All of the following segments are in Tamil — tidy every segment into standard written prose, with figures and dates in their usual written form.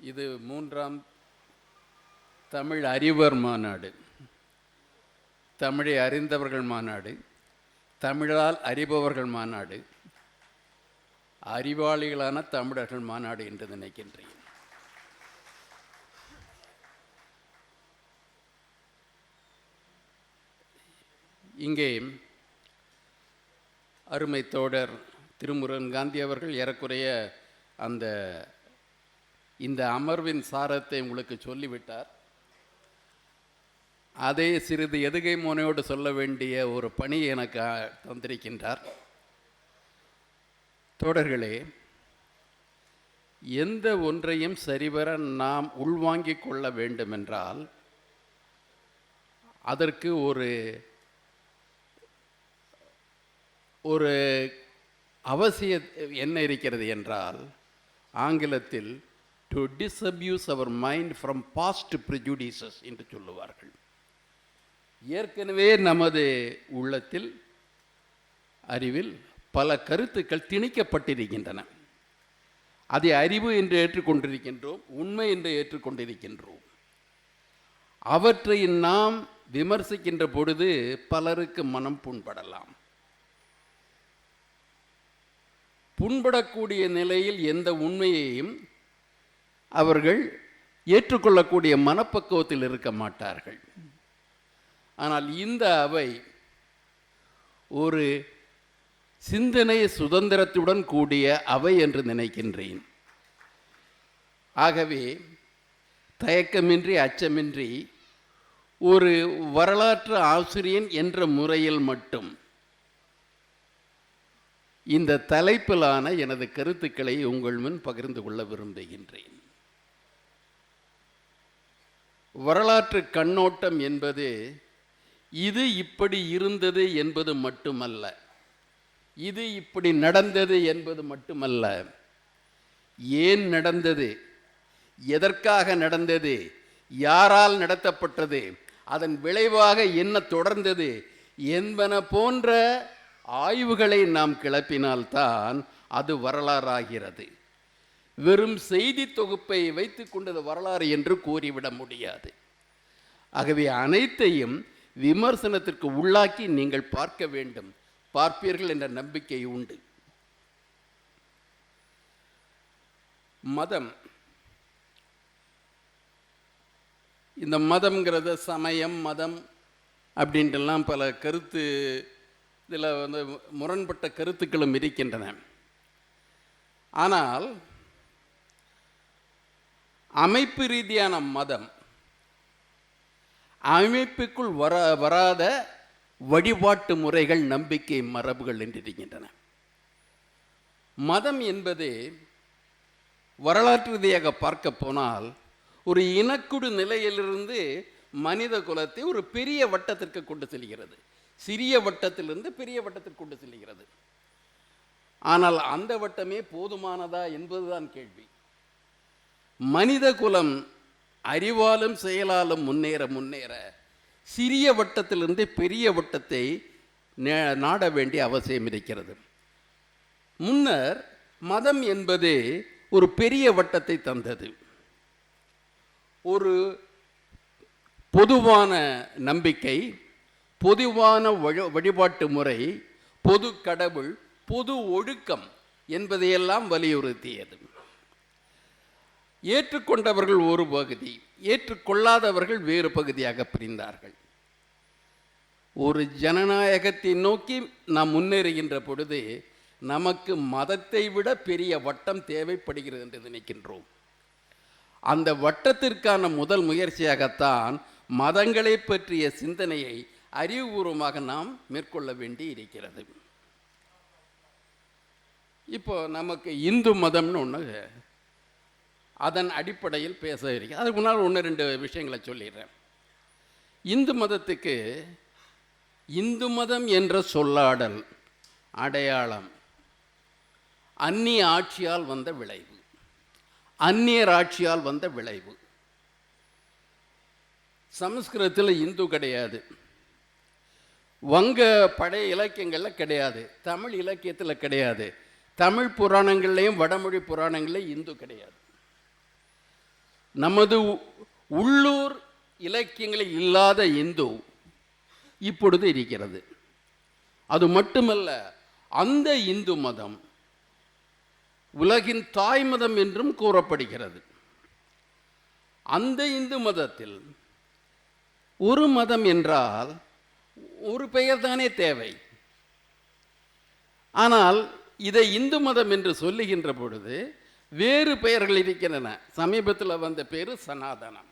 இது மூன்றாம் தமிழ் அறிவர் மாநாடு, தமிழை அறிந்தவர்கள் மாநாடு, தமிழால் அறிபவர்கள் மாநாடு, அறிவாளிகளான தமிழர்கள் மாநாடு என்று நினைக்கின்றேன். இங்கே அருமை தோழர் திருமுருகன் காந்தி அவர்கள் ஏறக்குறைய இந்த அமர்வின் சாரத்தை உங்களுக்கு சொல்லிவிட்டார். அதே சிறிது எதுகை மோனையோடு சொல்ல வேண்டிய ஒரு பணி எனக்கு தந்திருக்கின்றார். தோழர்களே, எந்த ஒன்றையும் சரிவர நாம் உள்வாங்கிக் கொள்ள வேண்டுமென்றால் அதற்கு ஒரு அவசியம் என்ன இருக்கிறது என்றால், ஆங்கிலத்தில் to disabuse our mind from past prejudices என்று சொல்லுவார்கள். ஏற்கனவே நமது உள்ளத்தில் அறிவில் பல கருத்துக்கள் திணிக்கப்பட்டிருக்கின்றன. அதை அறிவு என்று ஏற்றுக்கொண்டிருக்கின்றோம், உண்மை என்று ஏற்றுக்கொண்டிருக்கின்றோம். அவற்றை நாம் விமர்சிக்கின்ற பொழுது பலருக்கு மனம் புண்படலாம். புண்படக்கூடிய நிலையில் எந்த உண்மையையும் அவர்கள் ஏற்றுக்கொள்ளக்கூடிய மனப்பக்குவத்தில் இருக்க மாட்டார்கள். ஆனால் இந்த அவை ஒரு சிந்தனை சுதந்திரத்துடன் கூடிய அவை என்று நினைக்கின்றேன். ஆகவே தயக்கமின்றி அச்சமின்றி ஒரு வரலாற்று ஆசிரியன் என்ற முறையில் மட்டும் இந்த தலைப்பிலான எனது கருத்துக்களை உங்கள் முன் பகிர்ந்து கொள்ள விரும்புகின்றேன். வரலாற்று கண்ணோட்டம் என்பது இது இப்படி இருந்தது என்பது மட்டுமல்ல, இது இப்படி நடந்தது என்பது மட்டுமல்ல, ஏன் நடந்தது, எதற்காக நடந்தது, யாரால் நடத்தப்பட்டது, அதன் விளைவாக என்ன தொடர்ந்தது என்பன போன்ற ஆய்வுகளை நாம் கிளப்பினால்தான் அது வரலாறாகிறது. வெறும் செய்தி தொகுப்பை வைத்து கொண்டது வரலாறு என்று கூறிவிட முடியாது. ஆகவே அனைத்தையும் விமர்சனத்திற்கு உள்ளாக்கி நீங்கள் பார்க்க வேண்டும், பார்ப்பீர்கள் என்ற நம்பிக்கை உண்டு. மதம், இந்த மதம்ங்கிறத சமயம் மதம் அப்படின்ட்டுலாம் பல கருத்து இதில் முரண்பட்ட கருத்துக்களும் இருக்கின்றன. ஆனால் அமைப்பு ரீதியான மதம், அமைப்புக்குள் வராத வழிபாட்டு முறைகள், நம்பிக்கை, மரபுகள் என்றிருக்கின்றன. மதம் என்பது வரலாற்று ரீதியாக பார்க்க போனால் ஒரு இனக்குழு நிலையிலிருந்து மனித குலத்தை ஒரு பெரிய வட்டத்திற்கு கொண்டு செல்கிறது, சிறிய வட்டத்திலிருந்து பெரிய வட்டத்திற்கு கொண்டு செல்கிறது. ஆனால் அந்த வட்டமே போதுமானதா என்பதுதான் கேள்வி. மனித குலம் அறிவாலும் செயலாலும் முன்னேற சிறிய வட்டத்திலிருந்து பெரிய வட்டத்தை நாட வேண்டிய அவசியம் இருக்கிறது. முன்னர் மதம் என்பது ஒரு பெரிய வட்டத்தை தந்தது. ஒரு பொதுவான நம்பிக்கை, பொதுவான வழிபாட்டு முறை, பொது கடவுள், பொது ஒழுக்கம் என்பதையெல்லாம் வலியுறுத்தியது. ஏற்றுக்கொண்டவர்கள் ஒரு பகுதி, ஏற்றுக்கொள்ளாதவர்கள் வேறு பகுதியாக பிரிந்தார்கள். ஒரு ஜனநாயகத்தை நோக்கி நாம் முன்னேறுகின்ற பொழுது நமக்கு மதத்தை விட பெரிய வட்டம் தேவைப்படுகிறது என்று நினைக்கின்றோம். அந்த வட்டத்திற்கான முதல் முயற்சியாகத்தான் மதங்களை பற்றிய சிந்தனையை அறிவுபூர்வமாக நாம் மேற்கொள்ள வேண்டி இருக்கிறது. இப்போ நமக்கு இந்து மதம்னு ஒன்று, அதன் அடிப்படையில் பேச இருக்கு. அதுக்கு முன்னால் 1-2 விஷயங்களை சொல்லிடுறேன். இந்து மதத்துக்கு இந்து மதம் என்ற சொல்லாடல், அடையாளம் அந்நிய ஆட்சியால் வந்த விளைவு, அந்நியர் ஆட்சியால் வந்த விளைவு. சமஸ்கிருதத்தில் இந்து கிடையாது, வங்க பழைய இலக்கியங்களில் கிடையாது, தமிழ் இலக்கியத்தில் கிடையாது, தமிழ் புராணங்கள்லையும் வடமொழி புராணங்கள்லையும் இந்து கிடையாது. நமது உள்ளூர் இலக்கியங்களில் இல்லாத இந்து இப்பொழுது இருக்கிறது. அது மட்டுமல்ல, அந்த இந்து மதம் உலகின் தாய் மதம் என்றும் கூறப்படுகிறது. அந்த இந்து மதத்தில் ஒரு மதம் என்றால் ஒரு பெயர் தானே தேவை. ஆனால் இதை இந்து மதம் என்று சொல்லுகின்ற பொழுது வேறு பெயர்கள் இருக்கின்றன. சமீபத்தில் வந்த பேர் சனாதனம்.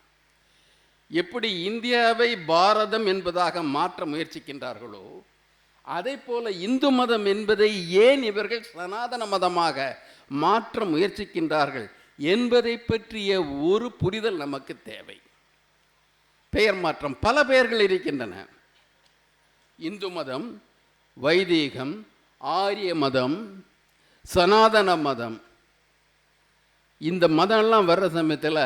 எப்படி இந்தியாவை பாரதம் என்பதாக மாற்ற முயற்சிக்கின்றார்களோ, அதே போல இந்து மதம் என்பதை ஏன் இவர்கள் சனாதன மதமாக மாற்ற முயற்சிக்கின்றார்கள் என்பதை பற்றிய ஒரு புரிதல் நமக்கு தேவை. பெயர் மாற்றம் பல பெயர்கள் இருக்கின்றன. இந்து மதம், வைதீகம், ஆரிய மதம், சனாதன மதம். இந்த மதம்லாம் வர்ற சமயத்தில்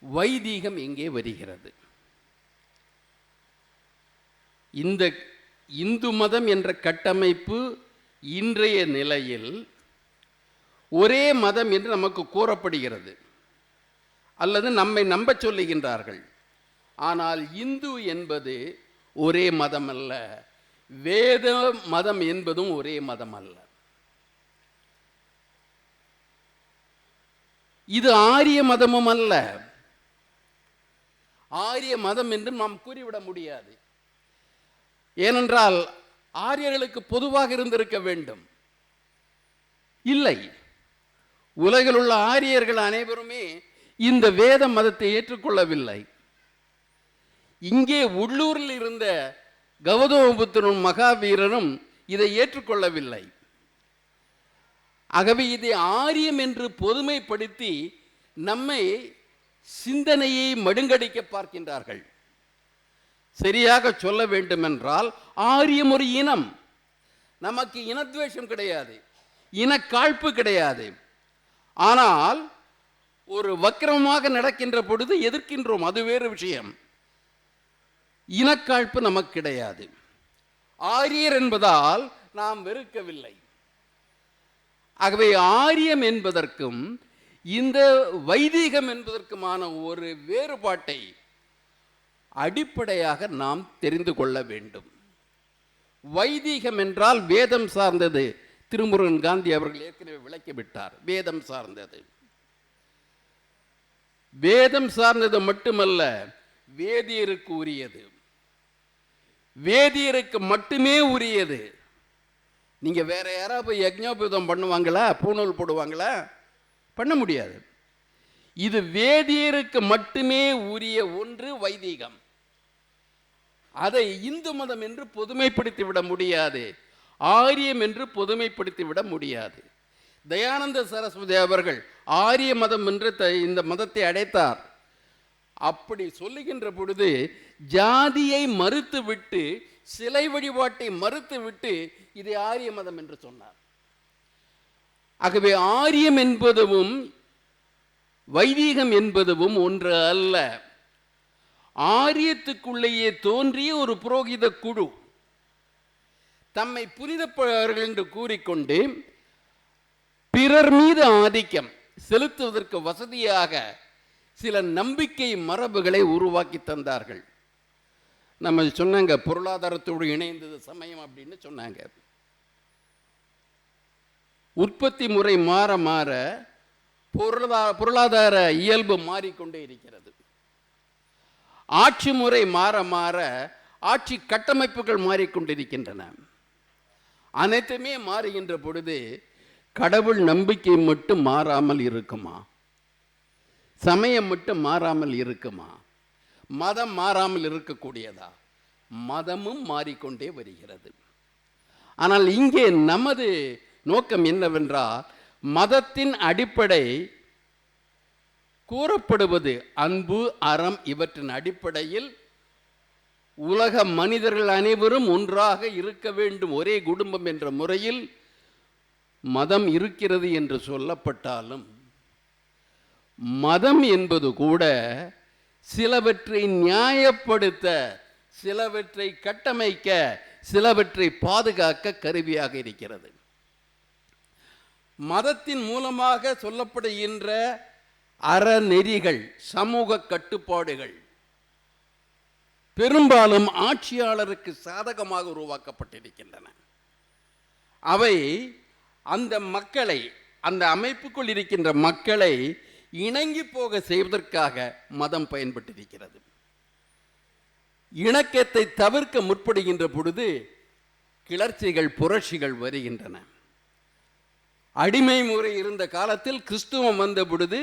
வைதீகம் எங்கே வருகிறது? இந்த இந்து மதம் என்ற கட்டமைப்பு இன்றைய நிலையில் ஒரே மதம் என்று நமக்கு கூறப்படுகிறது, அல்லது நம்மை நம்ப சொல்லுகின்றார்கள். ஆனால் இந்து என்பது ஒரே மதம் அல்ல, வேத மதம் என்பதும் ஒரே மதம் அல்ல. இது ஆரிய மதமும் அல்ல. ஆரிய மதம் என்று நாம் கூறிவிட முடியாது. ஏனென்றால் ஆரியர்களுக்கு பொதுவாக இருந்திருக்க வேண்டும். இல்லை, உலகில் உள்ள ஆரியர்கள் அனைவருமே இந்த வேத மதத்தை ஏற்றுக்கொள்ளவில்லை. இங்கே உள்ளூரில் இருந்த கௌதம புத்தரும் மகாவீரரும் இதை ஏற்றுக்கொள்ளவில்லை. ஆகவே இதை ஆரியம் என்று பொதுமைப்படுத்தி நம்மை சிந்தனையை மடுங்கடிக்க பார்க்கின்றார்கள். சரியாக சொல்ல வேண்டுமென்றால் ஆரியம் ஒரு இனம். நமக்கு இனத்வேஷம் கிடையாது, இனக்காழ்ப்பு கிடையாது. ஆனால் ஒரு வக்கிரமாக நடக்கின்ற பொழுது எதிர்க்கின்றோம், அது வேறு விஷயம். இனக்காழ்ப்பு நமக்கு கிடையாது. ஆரியர் என்பதால் நாம் வெறுக்கவில்லை. ஆகவே ஆரியம் என்பதற்கும் இந்த வைதீகம் என்பதற்குமான ஒரு வேறுபாட்டை அடிப்படையாக நாம் தெரிந்து கொள்ள வேண்டும். வைதீகம் என்றால் வேதம் சார்ந்தது. திருமுருகன் காந்தி அவர்கள் ஏற்கனவே விளக்கிவிட்டார். வேதம் சார்ந்தது. வேதம் சார்ந்தது மட்டுமல்ல, வேதியருக்கு உரியது, வேதியருக்கு மட்டுமே உரியது. நீங்க வேற யாராவது போய் யஜ்ஞோபவீதம் பண்ணுவாங்களா, பூணூல் போடுவாங்களா? பண்ண முடியாது. இது வேதியருக்கு மட்டுமே உரிய ஒன்று வைதீகம். அதை இந்து மதம் என்று பொதுமைப்படுத்தி விட முடியாது, ஆரியம் என்று பொதுமைப்படுத்தி விட முடியாது. தயானந்த சரஸ்வதி அவர்கள் ஆரிய மதம் என்று இந்த மதத்தை அடைத்தார். அப்படி சொல்லுகின்ற பொழுது ஜாதியை மறுத்துவிட்டு, சிலை வழிபாட்டை மறுத்துவிட்டு இதை ஆரிய மதம் என்று சொன்னார். ஆகவே ஆரியம் என்பதும் வைதீகம் என்பதும் ஒன்று அல்ல. ஆரியத்துக்குள்ளேயே தோன்றிய ஒரு புரோகித குழு தம்மை புனிதப்பவர்கள் என்று கூறிக்கொண்டு பிறர் மீது ஆதிக்கம் செலுத்துவதற்கு வசதியாக சில நம்பிக்கை மரபுகளை உருவாக்கி தந்தார்கள். நம்ம சொன்னாங்க, பொருளாதாரத்தோடு இணைந்தது சமயம் அப்படின்னு சொன்னாங்க. உற்பத்தி முறை மாற மாற பொருளாதார இயல்பு மாறிக்கொண்டே இருக்கிறது. ஆட்சி முறை மாற மாற ஆட்சி கட்டமைப்புகள் மாறிக்கொண்டிருக்கின்றன. அனைத்துமே மாறுகின்ற பொழுது கடவுள் நம்பிக்கை மட்டும் மாறாமல் இருக்குமா? சமயம் மட்டும் மாறாமல் இருக்குமா? மதம் மாறாமல் இருக்கக்கூடியதா? மதமும் மாறிக்கொண்டே வருகிறது. ஆனால் இங்கே நமது நோக்கம் என்னவென்றால், மதத்தின் அடிப்படை கூறப்படுவது அன்பு, அறம். இவற்றின் அடிப்படையில் உலக மனிதர்கள் அனைவரும் ஒன்றாக இருக்க வேண்டும், ஒரே குடும்பம் என்ற முறையில் மதம் இருக்கிறது என்று சொல்லப்பட்டாலும், மதம் என்பது கூட சிலவற்றை நியாயப்படுத்த, சிலவற்றை கட்டமைக்க, சிலவற்றை பாதுகாக்க கருவியாக இருக்கிறது. மதத்தின் மூலமாக சொல்லப்படுகின்ற அறநெறிகள், சமூக கட்டுப்பாடுகள் பெரும்பாலும் ஆட்சியாளருக்கு சாதகமாக உருவாக்கப்பட்டிருக்கின்றன. அவை அந்த மக்களை, அந்த அமைப்புக்குள் இருக்கின்ற மக்களை இணங்கி போக செய்வதற்காக மதம் பயன்பட்டிருக்கிறது. இணக்கத்தை தவிர்க்க முற்படுகின்ற பொழுது கிளர்ச்சிகள், புரட்சிகள் வருகின்றன. அடிமை முறை இருந்த காலத்தில் கிறிஸ்துவம் வந்த பொழுது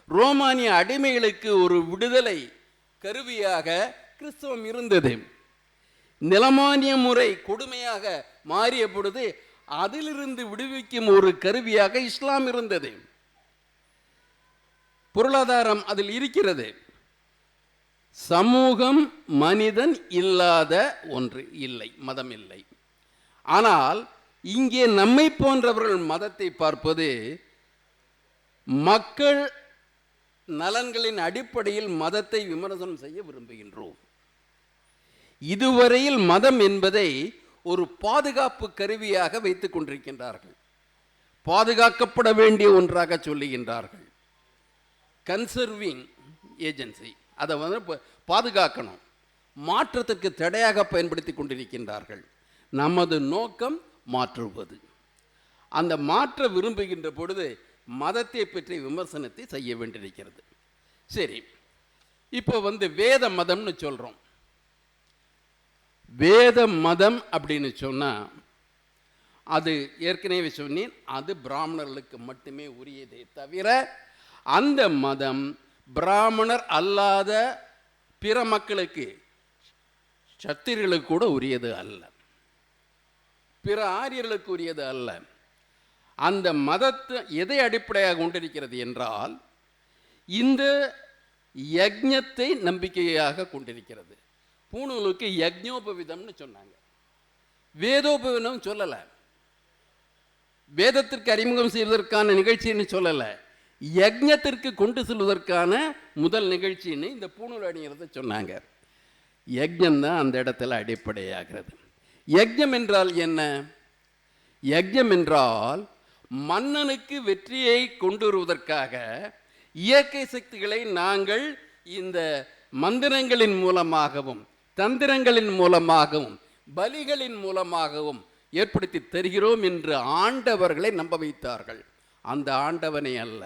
ரோமானிய அடிமைகளுக்கு ஒரு விடுதலை கருவியாக கிறிஸ்துவம் இருந்தது. நிலமானிய முறை கொடுமையாக மாறிய பொழுது அதிலிருந்து விடுவிக்கும் ஒரு கருவியாக இஸ்லாம் இருந்தது. பொருளாதாரம் அதில் இருக்கிறது. சமூகம் மனிதன் இல்லாத ஒன்று இல்லை, மதம் இல்லை. ஆனால் இங்கே நம்மை போன்றவர்கள் மதத்தை பார்ப்பது மக்கள் நலன்களின் அடிப்படையில் மதத்தை விமர்சனம் செய்ய விரும்புகின்றோம். இதுவரையில் மதம் என்பதை ஒரு பாதுகாப்பு கருவியாக வைத்துக் கொண்டிருக்கின்றார்கள். பாதுகாக்கப்பட வேண்டிய ஒன்றாக சொல்லுகின்றார்கள். கன்சர்விங் ஏஜென்சி, அதை பாதுகாக்கணும், மாற்றத்திற்கு தடையாக பயன்படுத்தி கொண்டிருக்கின்றார்கள். நமது நோக்கம் மாற்றுவது. அந்த மாற்ற விரும்புகின்ற பொழுது மதத்தை பற்றி விமர்சனத்தை செய்ய வேண்டியிருக்கிறது. சரி, இப்போ வேத மதம்னு சொல்கிறோம். வேத மதம் அப்படின்னு சொன்னால் அது ஏற்கனவே சொன்னேன், அது பிராமணர்களுக்கு மட்டுமே உரியதே தவிர அந்த மதம் பிராமணர் அல்லாத பிற மக்களுக்கு, சத்திரியர்களுக்கு கூட உரியது அல்ல, பிற ஆரியர்களுக்கு உரியது அல்ல. அந்த மதத்தை எதை அடிப்படையாக கொண்டிருக்கிறது என்றால் இந்த யக்ஞத்தை நம்பிக்கையாக கொண்டிருக்கிறது. பூணூலுக்கு யக்ஞோபவிதம்னு சொன்னாங்க, வேதோபவிதம் சொல்லலை. வேதத்திற்கு அறிமுகம் செய்வதற்கான நிகழ்ச்சின்னு சொல்லலை, யக்ஞத்திற்கு கொண்டு செல்வதற்கான முதல் நிகழ்ச்சின்னு இந்த பூணூல் அணிகிறத சொன்னாங்க. யக்ஞம் தான் அந்த இடத்துல அடிப்படையாகிறது. யக்ஞம் என்றால் என்ன? யக்ஞம் என்றால் மன்னனுக்கு வெற்றியை கொண்டு வருவதற்காக இயற்கை சக்திகளை நாங்கள் இந்த மந்திரங்களின் மூலமாகவும் தந்திரங்களின் மூலமாகவும் பலிகளின் மூலமாகவும் ஏற்படுத்தி தருகிறோம் என்று ஆண்டவர்களை நம்ப வைத்தார்கள். அந்த ஆண்டவனை அல்ல,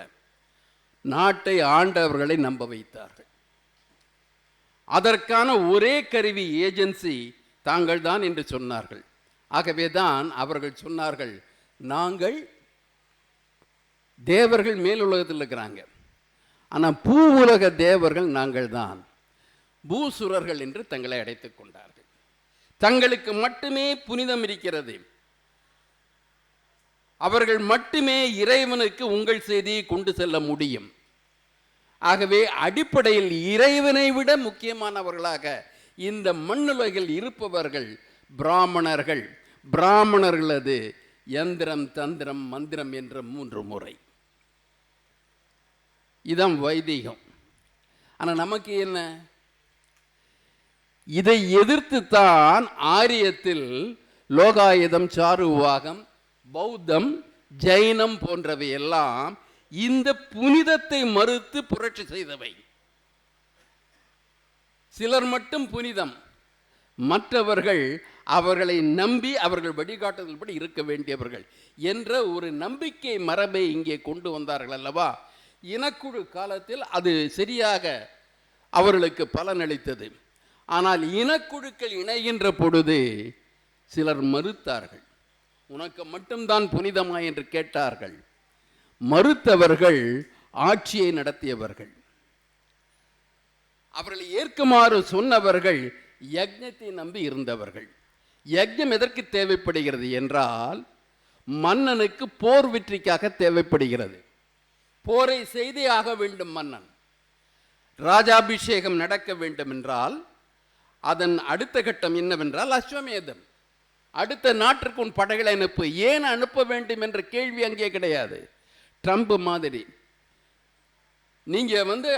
நாட்டை ஆண்டவர்களை நம்ப வைத்தார்கள். அதற்கான ஒரே கருவி, ஏஜென்சி தாங்கள் தான் என்று சொன்னார்கள். ஆகவே தான் அவர்கள் சொன்னார்கள், நாங்கள் தேவர்கள் மேல் உலகத்தில் இருக்கிறாங்க, ஆனால் பூ உலக தேவர்கள் நாங்கள் தான், பூசுரர்கள் என்று தங்களை அடைத்துக் கொண்டார்கள். தங்களுக்கு மட்டுமே புனிதம் இருக்கிறது, அவர்கள் மட்டுமே இறைவனுக்கு உங்கள் செய்தியை கொண்டு செல்ல முடியும். ஆகவே அடிப்படையில் இறைவனை விட முக்கியமானவர்களாக இந்த மண்ணுலகில் இருப்பவர்கள் பிராமணர்கள். பிராமணர்களது யந்திரம், தந்திரம், மந்திரம் என்ற 3 முறை. இதான் வைதிகம். ஆனால் நமக்கு என்ன? இதை எதிர்த்து தான் ஆரியத்தில் லோகாயுதம், சாருவாகம், பௌத்தம், ஜைனம் போன்றவை எல்லாம் இந்த புனிதத்தை மறுத்து புரட்சி செய்தவை. சிலர் மட்டும் புனிதம், மற்றவர்கள் அவர்களை நம்பி அவர்கள் வழிகாட்டுதல்படி இருக்க வேண்டியவர்கள் என்ற ஒரு நம்பிக்கை மரபை இங்கே கொண்டு வந்தார்கள் அல்லவா? இனக்குழு காலத்தில் அது சரியாக அவர்களுக்கு பலனளித்தது. ஆனால் இனக்குழுக்கள் இணைகின்ற பொழுது சிலர் மறுத்தார்கள். உனக்கு மட்டும்தான் புனிதமா என்று கேட்டார்கள். மறுத்தவர்கள் ஆட்சியை நடத்தியவர்கள். அவர்களை ஏற்குமாறு சொன்னவர்கள் யக்ஞத்தை நம்பி இருந்தவர்கள். யக்ஞம் எதற்கு தேவைப்படுகிறது என்றால் மன்னனுக்கு போர் வெற்றிக்காக தேவைப்படுகிறது. போரை செய்தே ஆக வேண்டும் மன்னன். ராஜாபிஷேகம் நடக்க வேண்டும் என்றால் அதன் அடுத்த கட்டம் என்னவென்றால் அஸ்வமேதம். அடுத்த நாட்டிற்கு உன் படைகளை அனுப்பு. ஏன் அனுப்ப வேண்டும் என்ற கேள்வி அங்கே கிடையாது. ட்ரம்ப் மாதிரி நீங்க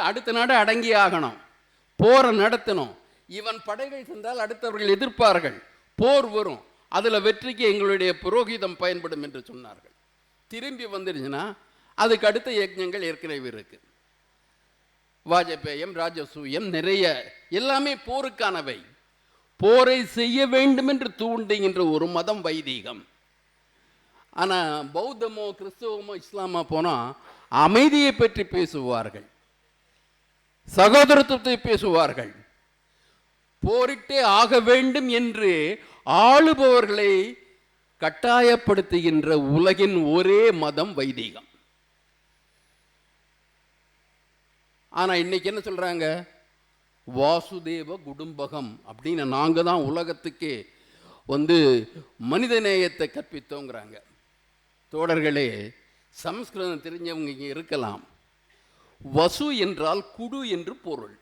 அடுத்த நாடு அடங்கி ஆகணும், போரை நடத்தணும். இவன் படைகள் சென்றால் அடுத்தவர்கள் எதிர்ப்பார்கள், போர் வரும், அதில் வெற்றிக்கு எங்களுடைய புரோகிதம் பயன்படும் என்று சொன்னார்கள். திரும்பி வந்துருச்சுன்னா அதுக்கு அடுத்த யஜ்ஞங்கள் ஏற்கனவே இருக்கு. வாஜபேயம், ராஜசூயம், நிறைய எல்லாமே போருக்கானவை. போரை செய்ய வேண்டும் என்று தூண்டுகின்ற ஒரு மதம் வைதீகம். ஆனால் பௌத்தமோ கிறிஸ்தவமோ இஸ்லாமா போனால் அமைதியை பற்றி பேசுவார்கள், சகோதரத்துவத்தை பேசுவார்கள். போரிட்டே ஆக வேண்டும் என்று ஆளுபவர்களை கட்டாயப்படுத்துகின்ற உலகின் ஒரே மதம் வைதீகம். ஆனா இன்னைக்கு என்ன சொல்றாங்க? வாசுதேவ குடும்பகம் அப்படின்னு நாங்க தான் உலகத்துக்கே மனித நேயத்தை கற்பித்தோங்கிறாங்க. தோழர்களே, சமஸ்கிருதம் தெரிஞ்சவங்க இங்கே இருக்கலாம். வசு என்றால் குடு என்று பொருள்.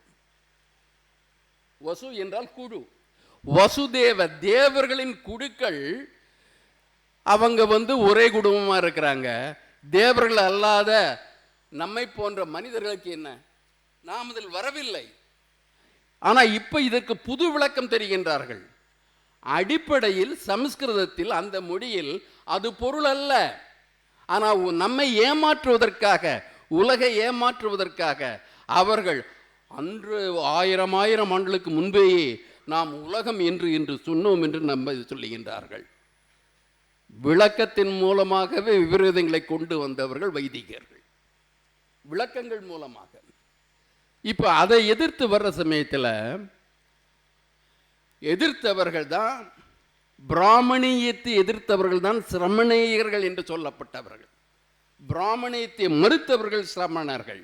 வசு என்றால் குடு. வசுதேவ, தேவர்களின் குடுக்கள் அவங்க ஒரே குடும்பமா இருக்கிறாங்க. தேவர்கள் அல்லாத நம்மை போன்ற மனிதர்களுக்கு என்ன, நாம் இதில் வரவில்லை. ஆனா இப்ப இதற்கு புது விளக்கம் தெரிகின்றார்கள். அடிப்படையில் சமஸ்கிருதத்தில் அந்த மொழியில் அது பொருள் அல்ல. ஆனால் நம்மை ஏமாற்றுவதற்காக, உலகை ஏமாற்றுவதற்காக அவர்கள் அன்று ஆயிரம் ஆண்டுகளுக்கு முன்பேயே நாம் உலகம் என்று சொன்னோம் என்று நம்ம சொல்லுகின்றார்கள். விளக்கத்தின் மூலமாகவே விபரீதங்களை கொண்டு வந்தவர்கள் வைதிகர்கள், விளக்கங்கள் மூலமாக. இப்ப அதை எதிர்த்து வர்ற சமயத்தில் எதிர்த்தவர்கள் தான் பிராமணியத்தை எதிர்த்தவர்கள் தான் சிரமணேயர்கள் என்று சொல்லப்பட்டவர்கள். பிராமணியத்தை மறுத்தவர்கள் சிரமணர்கள்.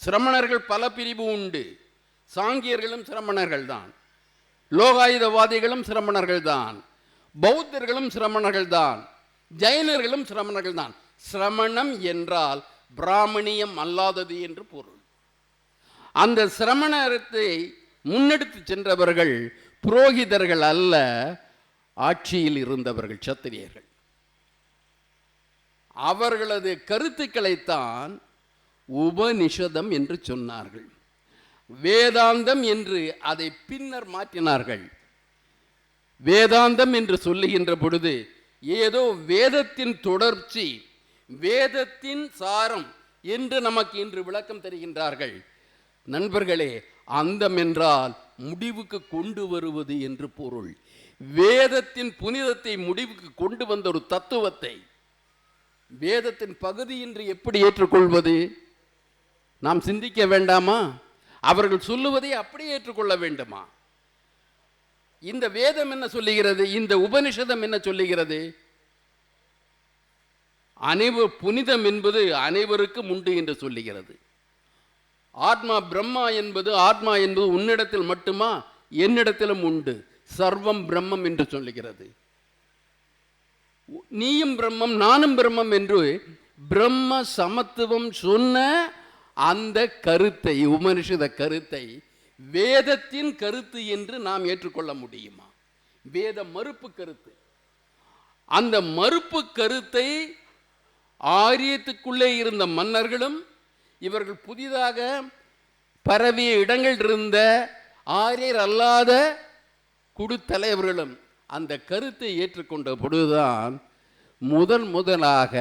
சிரமணர்கள் பல பிரிவு உண்டு. சாங்கியர்களும் சிரமணர்கள் தான், லோகாயுதவாதிகளும் சிரமணர்கள் தான், பௌத்தர்களும் சிரமணர்கள் தான், ஜைனர்களும் சிரமணர்கள் தான். சிரமணம் என்றால் பிராமணியம் அல்லாதது என்று பொருள். அந்த சிரமணத்தை முன்னெடுத்து சென்றவர்கள் புரோகிதர்கள் அல்ல, ஆட்சியில் இருந்தவர்கள், சத்திரியர்கள். அவர்களது கருத்துக்களைத்தான் உபனிஷதம் என்று சொன்னார்கள். வேதாந்தம் என்று அதை பின்னர் மாற்றினார்கள். வேதாந்தம் என்று சொல்லுகின்ற பொழுது ஏதோ வேதத்தின் தொடர்ச்சி, வேதத்தின் சாரம் என்று நமக்கு இன்று விளக்கம் தருகின்றார்கள். நண்பர்களே, அந்தம் என்றால் முடிவுக்கு கொண்டு வருவது என்று பொருள். வேதத்தின் புனிதத்தை முடிவுக்கு கொண்டு வந்த ஒரு தத்துவத்தை வேதத்தின் பகுதி என்று எப்படி ஏற்றுக்கொள்வது? நாம் சிந்திக்க வேண்டாமா? அவர்கள் சொல்லுவதை அப்படியே ஏற்றுக்கொள்ள வேண்டுமா? இந்த வேதம் என்ன சொல்லுகிறது? இந்த உபனிஷதம் என்ன சொல்லுகிறது? புனிதம் என்பது அனைவருக்கும் உண்டு என்று சொல்லுகிறது. ஆத்மா பிரம்மா என்பது, ஆத்மா என்பது உன்னிடத்தில் மட்டுமா? என்னிடத்திலும் உண்டு. சர்வம் பிரம்மம் என்று சொல்லுகிறது. நீயும் பிரம்மம் நானும் பிரம்மம் என்று பிரம்ம சமத்துவம் சொன்ன அந்த கருத்தை, உபனிஷத கருத்தை வேதத்தின் கருத்து என்று நாம் ஏற்றுக்கொள்ள முடியுமா? வேத மறுப்பு கருத்து. அந்த மறுப்பு கருத்தை ஆரியத்துக்குள்ளே இருந்த மன்னர்களும், இவர்கள் புதிதாக பரவிய இடங்கள் இருந்த ஆரியர் அல்லாத குடித்தலைவர்களும் அந்த கருத்தை ஏற்றுக்கொண்ட பொழுதுதான் முதலாக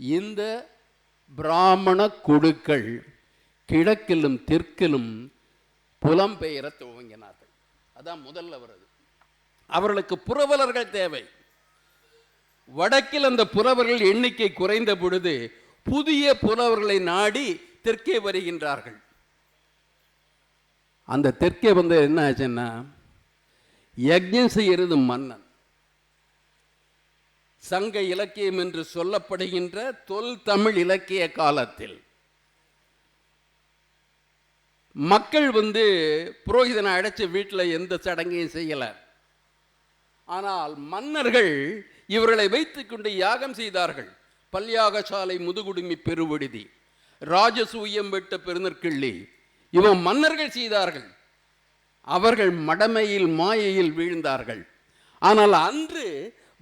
இந்த பிராமண குழுக்கள் கிழக்கிலும் தெற்கிலும் புலம்பெயர துவங்கினார்கள். அதான் முதல்ல வருது. அவர்களுக்கு புரவலர்கள் தேவை. வடக்கில் அந்த புலவர்கள் எண்ணிக்கை குறைந்த பொழுது புதிய புலவர்களை நாடி தெற்கே வருகின்றார்கள். அந்த தெற்கே என்ன ஆச்சுன்னா, யஜ்ஞம் செய்கிறது மன்னன். சங்க இலக்கியம் என்று சொல்லப்படுகின்ற தொல் தமிழ் இலக்கிய காலத்தில் மக்கள் புரோகிதனை அடைச்ச வீட்டில் எந்த சடங்கையும் செய்யலை. ஆனால் மன்னர்கள் இவர்களை வைத்துக்கொண்டு யாகம் செய்தார்கள். பல்யாகசாலை, முதுகுடுமி பெருவிடுதி, ராஜசூயம் வெட்ட பெருநற்கிள்ளி, இவன் மன்னர்கள் செய்தார்கள். அவர்கள் மடமையில் மாயையில் வீழ்ந்தார்கள். ஆனால் அன்று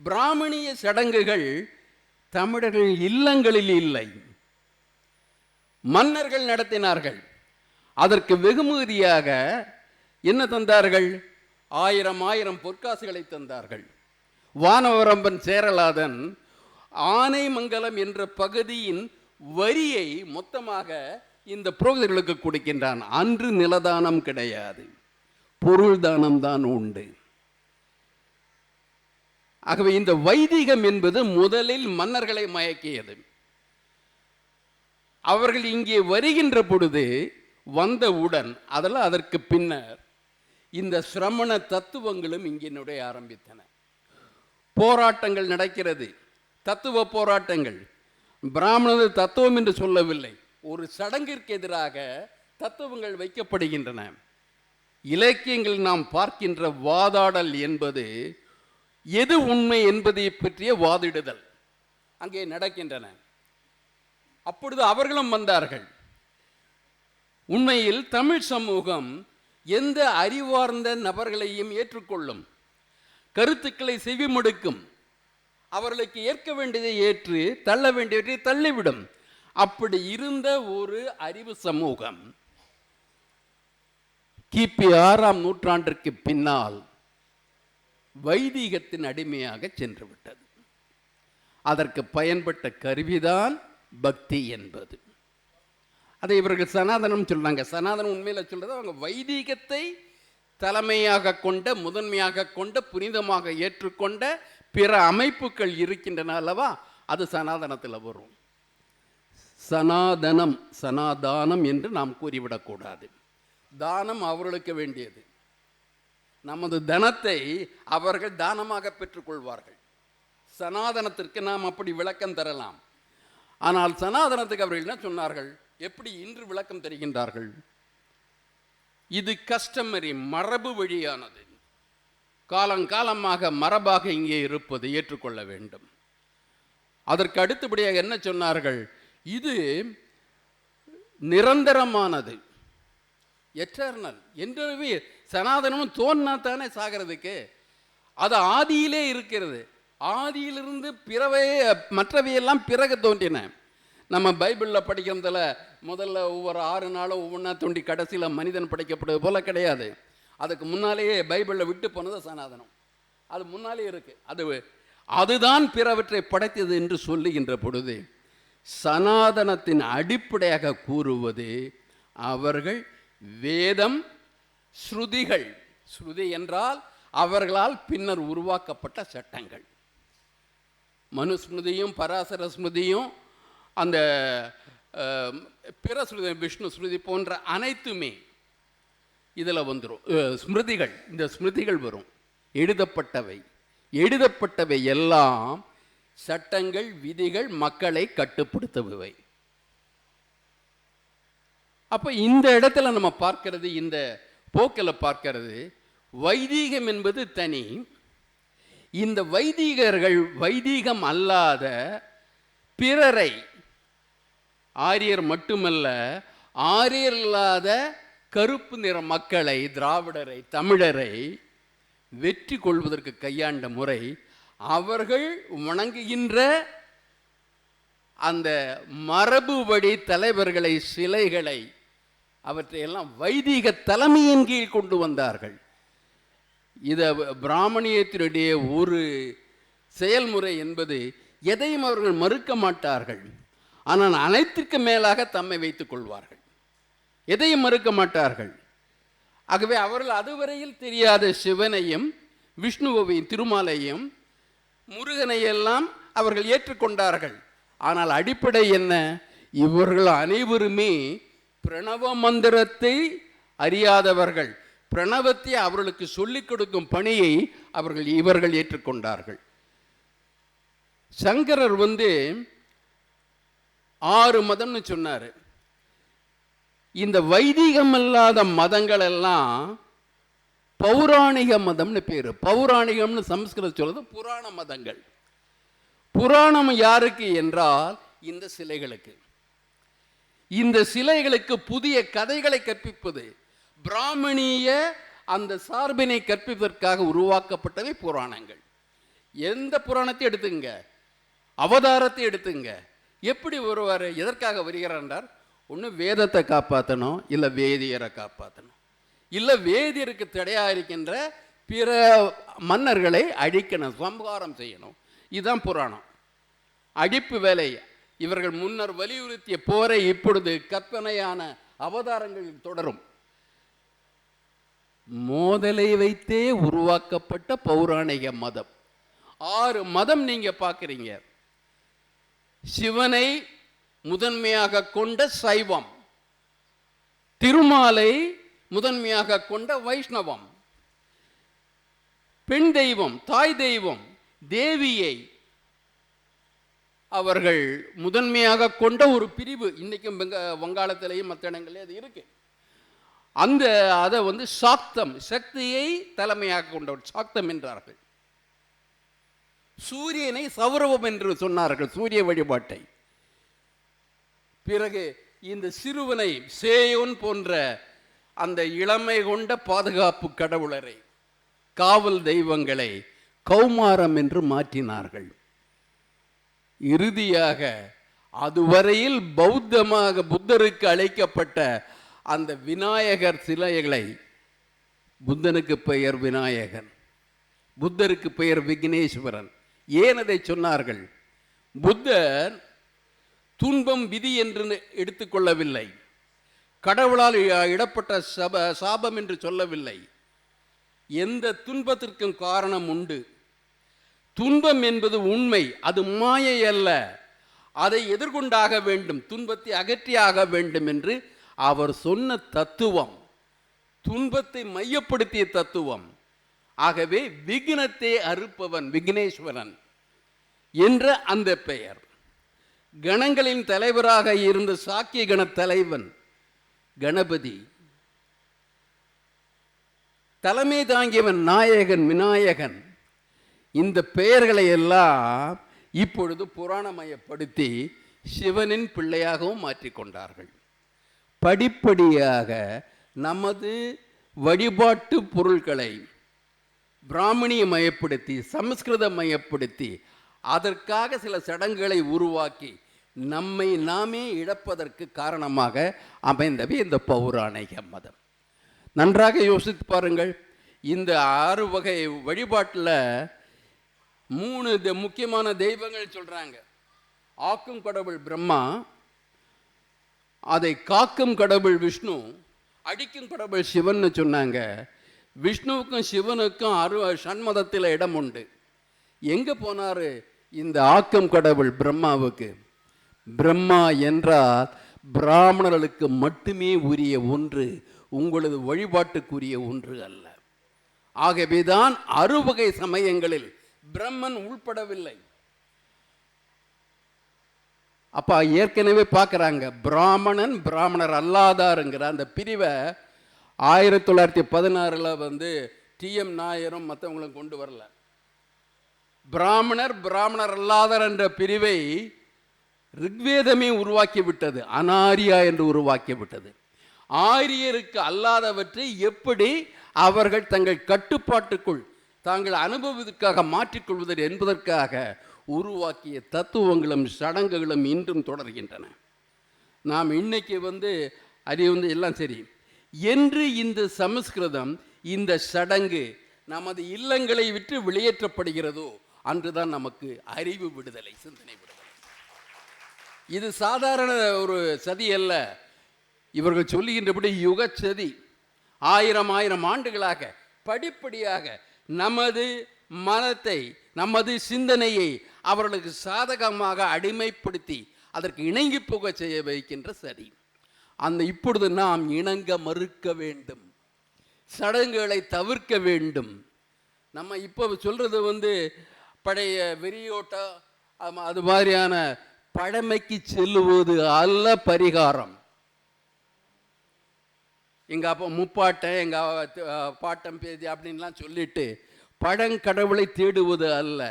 பிராமணிய சடங்குகள் தமிழர்கள் இல்லங்களில் இல்லை, மன்னர்கள் நடத்தினார்கள். அதற்கு வெகுமதியாக என்ன தந்தார்கள்? 1000 பொற்காசுகளை தந்தார்கள். வானவரம்பன் சேரலாதன் ஆனைமங்கலம் என்ற பகுதியின் வரியை மொத்தமாக இந்த புரோகிதர்களுக்கு கொடுக்கின்றான். அன்று நிலதானம் கிடையாது, பொருள் தானம் தான் உண்டு. ஆகவே இந்த வைதிகம் என்பது முதலில் மன்னர்களை மயக்கியது. அவர்கள் இங்கே வருகின்ற பொழுது வந்தவுடன் அதெல்லாம் அதற்கு பின்னர் இந்த சிரமண தத்துவங்களும் இங்கே நுழைய ஆரம்பித்தன. போராட்டங்கள் நடக்கிறது, தத்துவ போராட்டங்கள். பிராமணர் தத்துவம் என்று சொல்லவில்லை, ஒரு சடங்கிற்கு எதிராக தத்துவங்கள் வைக்கப்படுகின்றன. இலக்கியங்கள் நாம் பார்க்கின்ற வாதாடல் என்பது எது உண்மை என்பதை பற்றிய வாதிடுதல் அங்கே நடக்கின்றன. அப்பொழுது அவர்களும் வந்தார்கள். உண்மையில் தமிழ் சமூகம் எந்த அறிவார்ந்த நபர்களையும் ஏற்றுக்கொள்ளும், கருத்துக்களை செவிமடுக்கும், அவர்களுக்கு ஏற்க வேண்டியதை ஏற்று தள்ள வேண்டியவற்றை தள்ளிவிடும். அப்படி இருந்த ஒரு அறிவு சமூகம் கிபி 6ஆம் நூற்றாண்டிற்கு பின்னால் வைதீகத்தின் அடிமையாக சென்று விட்டது. அதற்கு பயன்பட்ட கருவிதான் பக்தி என்பது. அதை இவர்கள் சனாதனம் சொல்றாங்க. சனாதனம் உண்மையில் சொல்றது அவங்க வைதீகத்தை தலைமையாக கொண்ட, முதன்மையாக கொண்ட, புனிதமாக ஏற்றுக்கொண்ட பிற அமைப்புகள் இருக்கின்றன அல்லவா, அது சனாதனத்தில் வரும். சனாதனம், சனாதானம் என்று நாம் கூறிவிடக்கூடாது. தானம் அவர்களுக்கு வேண்டியது. நமது தனத்தை அவர்கள் தானமாக பெற்றுக்கொள்வார்கள். சனாதனத்திற்கு நாம் அப்படி விளக்கம் தரலாம். ஆனால் சனாதனத்துக்கு அவர்கள் என்ன சொன்னார்கள், எப்படி இன்று விளக்கம் தருகின்றார்கள்? இது கஸ்டமரி, மரபு வழியானது, காலங்காலமாக மரபாக இங்கே இருப்பது ஏற்றுக்கொள்ள வேண்டும். அதற்கு அடுத்தபடியாக என்ன சொன்னார்கள், இது நிரந்தரமானது, எட்டர்னல். என்று சனாதனமும் தோன்னா தானே சாகிறதுக்கு, அது ஆதியிலே இருக்கிறது. ஆதியிலிருந்து மற்றவையெல்லாம் பிறகு தோன்றின. நம்ம பைபிளில் படிக்கிறதுல முதல்ல ஒவ்வொரு 6 நாளும் ஒவ்வொன்றா தோண்டி கடைசியில் மனிதன் படைக்கப்படுவது போல கிடையாது. அதுக்கு முன்னாலேயே பைபிளில் விட்டு போனது சனாதனம், அது முன்னாலே இருக்கு. அதுதான் பிறவற்றை படைத்தது என்று சொல்லுகின்ற பொழுது சனாதனத்தின் அடிப்படையாக கூறுவது அவர்கள் வேதம், ஸ்ருதிகள். ஸ்ருதி என்றால் அவர்களால் பின்னர் உருவாக்கப்பட்ட சட்டங்கள். மனுஸ்மிருதியும் பராசர ஸ்மிருதியும் அந்த பிற ஸ்ருதி, விஷ்ணு ஸ்ருதி போன்ற அனைத்துமே இதில் வந்துடும். ஸ்மிருதிகள், இந்த ஸ்மிருதிகள் வரும். எழுதப்பட்டவை எல்லாம் சட்டங்கள், விதிகள், மக்களை கட்டுப்படுத்துபவை. அப்போ இந்த இடத்துல நம்ம பார்க்கிறது, இந்த போக்கில் பார்க்கிறது, வைதீகம் என்பது தனி. இந்த வைதீகர்கள் வைதீகம் அல்லாத பிறரை, ஆரியர் மட்டுமல்ல, ஆரியர் இல்லாத கருப்பு நிற மக்களை, திராவிடரை, தமிழரை வெற்றி கொள்வதற்கு கையாண்ட முறை, அவர்கள் வணங்குகின்ற அந்த மரபு வழி தலைவர்களை, சிலைகளை, அவற்றையெல்லாம் வைதீக தலைமையின் கீழ் கொண்டு வந்தார்கள். இதை பிராமணியத்தினுடைய ஒரு செயல்முறை என்பது எதையும் அவர்கள் மறுக்க மாட்டார்கள். ஆனால் அனைத்திற்கு மேலாக தம்மை வைத்துக் கொள்வார்கள், எதையும் மறுக்க மாட்டார்கள். ஆகவே அவர்கள் அதுவரையில் தெரியாத சிவனையும் விஷ்ணுவையும் திருமாலையும் முருகனையெல்லாம் அவர்கள் ஏற்றுக்கொண்டார்கள். ஆனால் அடிப்படை என்ன, இவர்கள் அனைவருமே பிரணவ மந்திரத்தை அறியாதவர்கள். பிரணவத்தை அவர்களுக்கு சொல்லிக் கொடுக்கும் பணியை இவர்கள் ஏற்றுக்கொண்டார்கள். சங்கரர் 6 மதம்னு சொன்னார். இந்த வைதிகம் அல்லாத மதங்கள் எல்லாம் பௌராணிக மதம்னு பேரு. பௌராணிகம்னு சமஸ்கிருதம் சொல்றது புராண மதங்கள். புராணம் யாருக்கு என்றால் இந்த சிலைகளுக்கு. இந்த சிலைகளுக்கு புதிய கதைகளை கற்பிப்பது, பிராமணிய அந்த சார்பினை கற்பிப்பதற்காக உருவாக்கப்பட்டவை புராணங்கள். எந்த புராணத்தை எடுத்துங்க, அவதாரத்தை எடுத்துங்க, எப்படி வருவார், எதற்காக வருகிறார் என்றார், ஒன்று வேதத்தை காப்பாற்றணும், இல்லை வேதியரை காப்பாற்றணும், இல்லை வேதியருக்கு தடையாக இருக்கின்ற பிற மன்னர்களை அழிக்கணும், சம்ஹாரம் செய்யணும். இதுதான் புராணம். அடிப்பு வேலை. இவர்கள் முன்னர் வலியுறுத்திய போரை இப்பொழுது கற்பனையான அவதாரங்களில் தொடரும். மோதலை வைத்தே உருவாக்கப்பட்ட பௌராணிக மதம். 6 மதம் நீங்க பார்க்குறீங்க. சிவனை முதன்மையாக கொண்ட சைவம், திருமாலை முதன்மையாக கொண்ட வைஷ்ணவம், பெண் தெய்வம் தாய் தெய்வம் தேவியை அவர்கள் முதன்மையாக கொண்ட ஒரு பிரிவு. இன்னைக்கும் வங்காளத்திலேயும் மற்ற இடங்களையும் அது இருக்கு. அதை சாக்தம், சக்தியை தலைமையாக கொண்டவர் சாக்தம் என்றார்கள். சூரியனை சௌரவம் என்று சொன்னார்கள், சூரிய வழிபாட்டை. பிறகு இந்த சிறுவனை சேயோன் போன்ற அந்த இளமை கொண்ட பாதுகாப்பு கடவுளரை, காவல் தெய்வங்களை கௌமாரம் என்று மாற்றினார்கள். இறுதியாக அதுவரையில் பௌத்தமாக புத்தருக்கு அழைக்கப்பட்ட அந்த விநாயகர் சிலைகளை, புத்தனுக்கு பெயர் விநாயகன், புத்தருக்கு பெயர் விக்னேஸ்வரன். ஏன் அதை சொன்னார்கள்? புத்தர் துன்பம் விதி என்று எடுத்துக்கொள்ளவில்லை, கடவுளால் இடப்பட்ட சாபம் என்று சொல்லவில்லை. எந்த துன்பத்திற்கும் காரணம் உண்டு. துன்பம் என்பது உண்மை, அது மாயை அல்ல. அதை எதிர்கொண்டாக வேண்டும், துன்பத்தை அகற்றியாக வேண்டும் என்று அவர் சொன்ன தத்துவம், துன்பத்தை மையப்படுத்திய தத்துவம். ஆகவே விக்னத்தை அறுப்பவன் விக்னேஸ்வரன் என்ற அந்த பெயர். கணங்களின் தலைவராக இருந்த சாக்கிய கண தலைவன் கணபதி, தலைமை தாங்கியவன் நாயகன் விநாயகன். இந்த பெயர்களை எல்லாம் இப்பொழுது புராணமயப்படுத்தி சிவனின் பிள்ளையாகவும் மாற்றிக்கொண்டார்கள். படிப்படியாக நமது வழிபாட்டு பொருட்களை பிராமணிய மயப்படுத்தி, சமஸ்கிருத மயப்படுத்தி, அதற்காக சில சடங்குகளை உருவாக்கி நம்மை நாமே இழப்பதற்கு காரணமாக அமைந்தவை இந்த பௌராணிக மதம். நன்றாக யோசித்து பாருங்கள். இந்த 6 வகை வழிபாட்டில் 3 முக்கியமான தெய்வங்கள் சொல்றாங்க. ஆக்கும் கடவுள் பிரம்மா, அதை காக்கும் கடவுள் விஷ்ணு, அடிக்கும் கடவுள் சிவன் சொன்னாங்க. விஷ்ணுவுக்கும் சிவனுக்கும் சண்மதத்தில் இடம் உண்டு. எங்க போனாரு இந்த ஆக்கும் கடவுள் பிரம்மாவுக்கு? பிரம்மா என்றால் பிராமணர்களுக்கு மட்டுமே உரிய ஒன்று, உங்களது வழிபாட்டுக்குரிய ஒன்று அல்ல. ஆகவேதான் 6 வகை சமயங்களில் பிரம்மன் உள்படவில்லை. அப்பா ஏற்கனவே பார்க்குறாங்க, பிராமணன் பிராமணர் அல்லாதாருங்கிற அந்த பிரிவை 1916 TM நாயரும் மற்றவங்களும் கொண்டு வரல. பிராமணர் பிராமணர் அல்லாதார் என்ற பிரிவை ரிக்வேதமே உருவாக்கி விட்டது, அனாரியா என்று உருவாக்கி விட்டது. ஆரியருக்கு அல்லாதவற்றை எப்படி அவர்கள் தங்கள் கட்டுப்பாட்டுக்குள் தாங்கள் அனுபவத்திற்காக மாற்றிக்கொள்வது என்பதற்காக உருவாக்கிய தத்துவங்களும் சடங்குகளும் இன்றும் தொடர்கின்றன. நாம் இன்னைக்கு அது எல்லாம் சரி என்று இந்த சமஸ்கிருதம், இந்த சடங்கு நமது இல்லங்களை விட்டு வெளியேற்றப்படுகிறதோ அன்றுதான் நமக்கு அறிவு விடுதலை, சிந்தனை விடுதலை. இது சாதாரண ஒரு சதி அல்ல. இவர்கள் சொல்லுகின்றபடி யுக சதி. 1000 ஆண்டுகளாக படிப்படியாக நமது மனத்தை, நமது சிந்தனையை அவர்களுக்கு சாதகமாக அடிமைப்படுத்தி அதற்கு இணங்கி போக செய்ய வைக்கின்ற சதி. இப்பொழுது நாம் இணங்க மறுக்க வேண்டும், சடங்குகளை தவிர்க்க வேண்டும். நம்ம இப்போ சொல்றது பழைய வெறியோட்டா அது மாதிரியான பழமைக்கு செல்லுவது அல்ல பரிகாரம். எங்க அப்பா முப்பாட்டன், எங்க பாட்டம் பேதி அப்படின்லாம் சொல்லிட்டு பழங்கடவுளை தேடுவது அல்ல.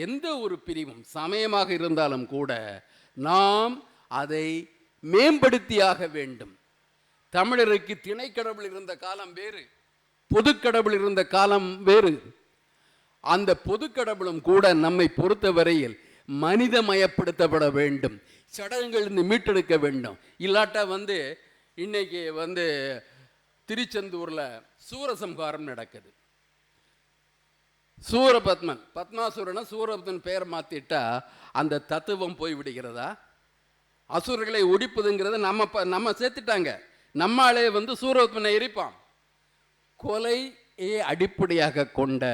எந்த ஒரு பிரிவும் சமயமாக இருந்தாலும் கூட நாம் அதை மேம்படுத்தியாக வேண்டும். தமிழருக்கு திணைக்கடவுள் இருந்த காலம் வேறு, பொதுக்கடவுள் இருந்த காலம் வேறு. அந்த பொதுக்கடவுளும் கூட நம்மை பொறுத்தவரையில் மனிதமயப்படுத்தப்பட வேண்டும், சடங்குகளிலிருந்து மீட்டெடுக்க வேண்டும். இல்லாட்டா இன்னைக்கு திருச்செந்தூர்ல சூரசம்ஹாரம் நடக்குது. சூரபத்மன், பத்மாசுரனை சூரபத்மன் பெயர் மாத்திட்டா அந்த தத்துவம் போய் விடுகிறதா? அசுரர்களை ஒடிப்பதுங்கிறத நம்ம சேர்த்துட்டாங்க. நம்மாலே சூரபத்மனை எரிப்பான். கொலையை அடிப்படையாக கொண்ட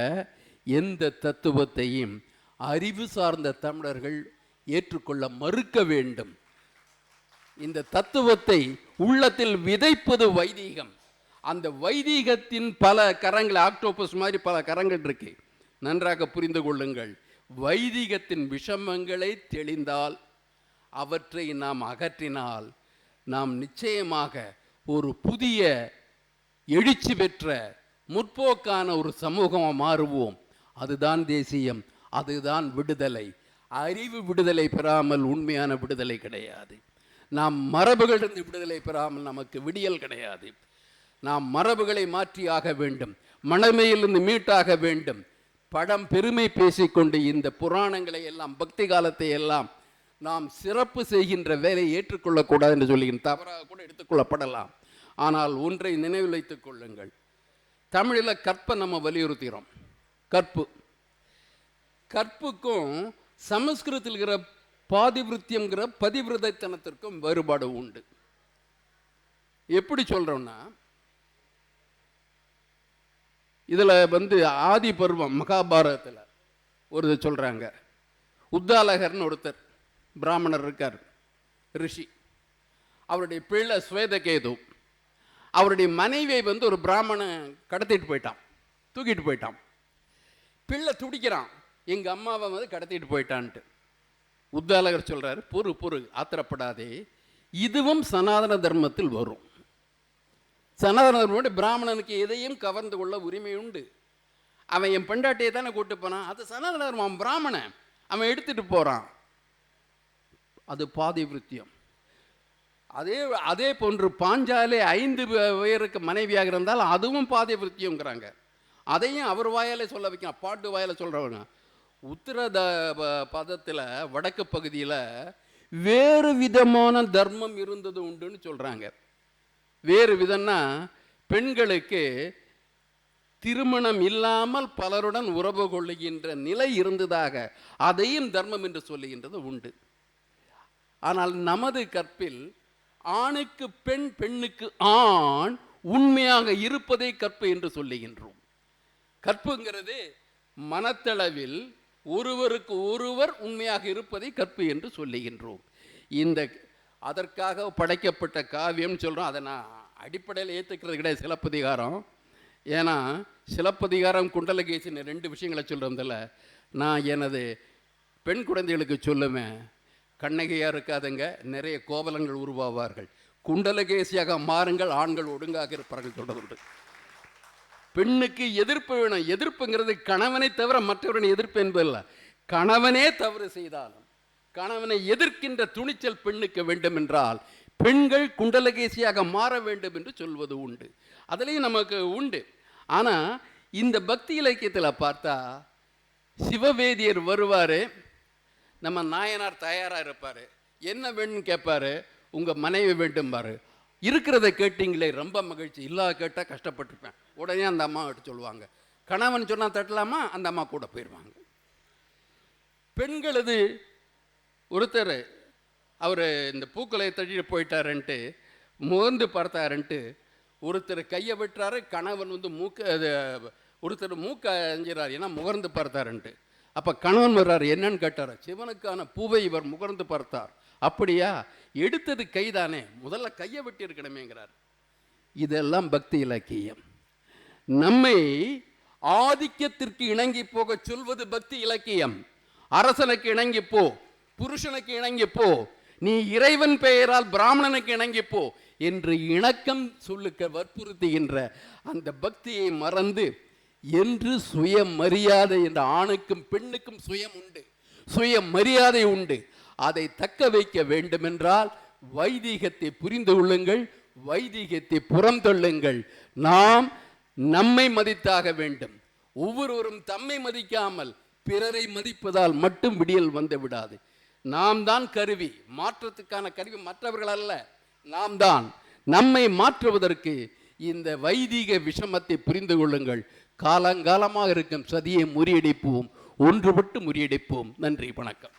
எந்த தத்துவத்தையும் அறிவு சார்ந்த தமிழர்கள் ஏற்றுக்கொள்ள மறுக்க வேண்டும். இந்த தத்துவத்தை உள்ளத்தில் விதைப்பது வைதீகம். அந்த வைதீகத்தின் பல கரங்கள், ஆக்டோபஸ் மாதிரி பல கரங்கள் இருக்கு. நன்றாக புரிந்து கொள்ளுங்கள். வைதீகத்தின் விஷமங்களை தெளிந்தால், அவற்றை நாம் அகற்றினால், நாம் நிச்சயமாக ஒரு புதிய எழுச்சி பெற்ற முற்போக்கான ஒரு சமூகமாக மாறுவோம். அதுதான் தேசியம், அதுதான் விடுதலை. அறிவு விடுதலை பெறாமல் உண்மையான விடுதலை கிடையாது. நாம் மரபுகளிலிருந்து விடுதலை பெறாமல் நமக்கு விடியல் கிடையாது. நாம் மரபுகளை மாற்றியாக வேண்டும், மனமையிலிருந்து மீட்டாக வேண்டும். படம் பெருமை பேசிக்கொண்டு இந்த புராணங்களை எல்லாம், பக்தி காலத்தை எல்லாம் நாம் சிறப்பு செய்கின்ற வேலையை ஏற்றுக்கொள்ளக்கூடாது என்று சொல்லுகின்ற தவறாக கூட எடுத்துக்கொள்ளப்படலாம். ஆனால் ஒன்றை நினைவில் வைத்துக் கொள்ளுங்கள். தமிழில் கற்பை நம்ம வலியுறுத்துகிறோம். கற்புக்கும் சமஸ்கிருதத்தில் இருக்கிற பாதிவிருத்தியம்ங்கிற பதிவிரதைத்தனத்திற்கும் வேறுபாடு உண்டு. எப்படி சொல்றோம்னா, இதில் ஆதி பருவம் மகாபாரதத்தில் ஒரு சொல்கிறாங்க. உத்தாலகர்னு ஒருத்தர் பிராமணர் இருக்கார், ரிஷி. அவருடைய பிள்ளை ஸ்வேதகேது. அவருடைய மனைவியை ஒரு பிராமணன் கடத்திட்டு போயிட்டான், தூக்கிட்டு போயிட்டான். பிள்ளை துடிக்கிறான், எங்கள் அம்மாவை கடத்திட்டு போயிட்டான்ட்டு. உத்தாலகர் சொல்கிறார், பொறு ஆத்திரப்படாதே, இதுவும் சனாதன தர்மத்தில் வரும். சனாதன தர்மம் பிராமணனுக்கு எதையும் கவர்ந்து கொள்ள உரிமை உண்டு. அவன் என் பெண்டாட்டியை தானே கூட்டு போனான், அது சனாதன தர்மம். அவன் பிராமணன், அவன் எடுத்துட்டு போகிறான், அது பாதிவிருத்தியம். அதே போன்று பாஞ்சாலே 5 பேருக்கு மனைவியாக இருந்தால் அதுவும் பாதிவிருத்தியங்கிறாங்க. அதையும் அவர் வாயாலே சொல்ல வைக்கலாம், பாட்டு வாயால் சொல்கிறவங்க. உத்தர பதத்தில் வடக்கு பகுதியில் வேறு விதமான தர்மம் இருந்தது உண்டுன்னு சொல்கிறாங்க. வேறு விதம்னா, பெண்களுக்கு திருமணம் இல்லாமல் பலருடன் உறவு கொள்ளுகின்ற நிலை இருந்ததாக அதையும் தர்மம் என்று சொல்லுகின்றது உண்டு. ஆனால் நமது கற்பில் ஆணுக்கு பெண், பெண்ணுக்கு ஆண் உண்மையாக இருப்பதை கற்பு என்று சொல்லுகின்றோம். கற்புங்கிறது மனத்தளவில் ஒருவருக்கு ஒருவர் உண்மையாக இருப்பதை கற்பு என்று சொல்லுகின்றோம். அதற்காக படைக்கப்பட்ட காவியம் சொல்கிறோம். அதை நான் அடிப்படையில் ஏற்றுக்கிறது கிடையாது, சிலப்பதிகாரம். ஏன்னா சிலப்பதிகாரம் குண்டலகேசின் 2 விஷயங்களை சொல்கிறதில்ல. நான் எனது பெண் குழந்தைகளுக்கு சொல்லுவேன், கண்ணகையாக இருக்காதுங்க, நிறைய கோவலங்கள் உருவாவார்கள், குண்டலகேசியாக மாறுங்கள், ஆண்கள் ஒழுங்காக இருப்பார்கள் சொல்கிறது. பெண்ணுக்கு எதிர்ப்பு வேணும். எதிர்ப்புங்கிறது கணவனை தவிர மற்றவரின் எதிர்ப்பு என்பதில்லை. கணவனே தவறு செய்தாலும் கணவனை எதிர்க்கின்ற துணிச்சல் பெண்ணுக்கு வேண்டும் என்றால் பெண்கள் குண்டலகேசியாக மாற வேண்டும் என்று சொல்வது உண்டு. அதுலேயும் நமக்கு உண்டு. ஆனால் இந்த பக்தி இலக்கியத்தில் பார்த்தா சிவவேதியர் வருவார், நம்ம நாயனார் தயாராக இருப்பார், என்ன வேணும்னு கேட்பார், உங்கள் மனைவி வேண்டும்பார். இருக்கிறத கேட்டீங்களே ரொம்ப மகிழ்ச்சி, இல்லாத கேட்டால் கஷ்டப்பட்டுருப்பேன், உடனே அந்த அம்மா எடுத்து சொல்லுவாங்க. கணவன் சொன்னால் தட்டலாமா, அந்த அம்மா கூட போயிடுவாங்க. பெண்களது ஒருத்தர் அவர் இந்த பூக்களை தட்டிட்டு போயிட்டாருன்ட்டு முகர்ந்து பார்த்தாருன்ட்டு ஒருத்தர் கையை விட்டுறாரு, கணவன் ஒருத்தர் மூக்க அஞ்சுறாரு, ஏன்னா முகர்ந்து பார்த்தாருன்ட்டு. அப்போ கணவன் வர்றாரு, என்னன்னு கேட்டார். சிவனுக்கான பூவை இவர் முகர்ந்து பார்த்தார். அப்படியா, எடுத்தது கைதானே, முதல்ல கையை வெட்டி இருக்கணுமேங்கிறார். இதெல்லாம் பக்தி இலக்கியம். நம்மை ஆதிக்கத்திற்கு இணங்கி போக சொல்வது பக்தி இலக்கியம். அரசனுக்கு இணங்கி போ, புருஷனுக்கு இணங்கி போ, நீ இறைவன் பெயரால் பிராமணனுக்கு இணங்கி போ என்று இணக்கம் சொல்லுக்க வற்புறுத்துகின்ற அந்த பக்தியை மறந்து, என்று சுயமரியாதை என்ற ஆணுக்கும் பெண்ணுக்கும் சுயம் உண்டு, சுயமரியாதை உண்டு. அதை தக்க வைக்க வேண்டுமென்றால் வைதீகத்தை புரிந்து கொள்ளுங்கள், வைதீகத்தை புறம் தள்ளுங்கள். நாம் நம்மை மதித்தாக வேண்டும். ஒவ்வொருவரும் தம்மை மதிக்காமல் பிறரை மதிப்பதால் மட்டும் விடியல் வந்து விடாது. நாம் தான் கருவி, மாற்றத்துக்கான கருவி மற்றவர்கள் அல்ல, நாம் தான். நம்மை மாற்றுவதற்கு இந்த வைதீக விஷமத்தை புரிந்து கொள்ளுங்கள். காலங்காலமாக இருக்கும் சதியை முறியடிப்போம், ஒன்றுபட்டு முறியடிப்போம். நன்றி, வணக்கம்.